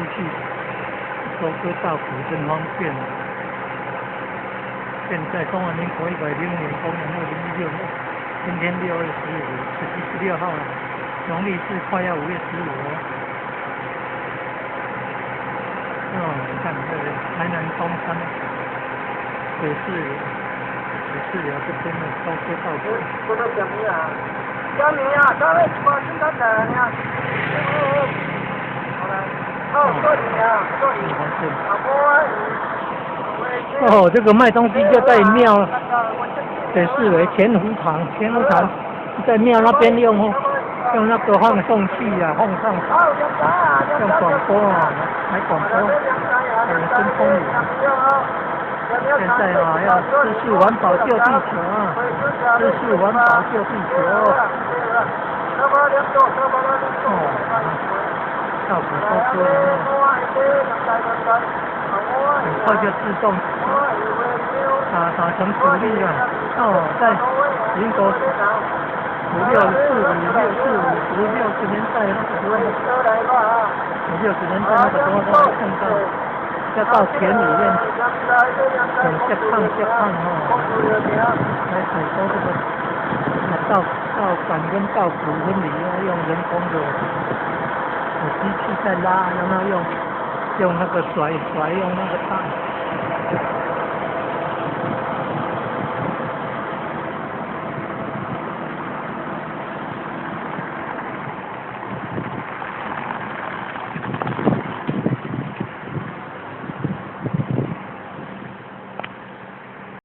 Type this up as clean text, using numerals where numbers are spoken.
器收割稻谷真方便。现在中华民国100年公元2016年，今天6月15、17、16号了，农历是快要5月15了。你看这个台南东山北市寮这边的收割稻谷。我都讲你啊，讲你啊，他们什么生产的呀？做你啊，做你。哦，这个卖东西就在庙北市为前湖塘在庙那边用那个放送器啊，放上用广播啊，来广播，跟风雨。现在啊，要知识环保救地球啊，知识环保救地球。稻谷收割了，很快就自动打成土粒了。在民国60年代那个时候，50、60年代那个时候都看到，要到田里面，接棒来采收这个稻杆跟稻谷分离，要用人工的。有机器在拉，然后用那个甩，用那个大。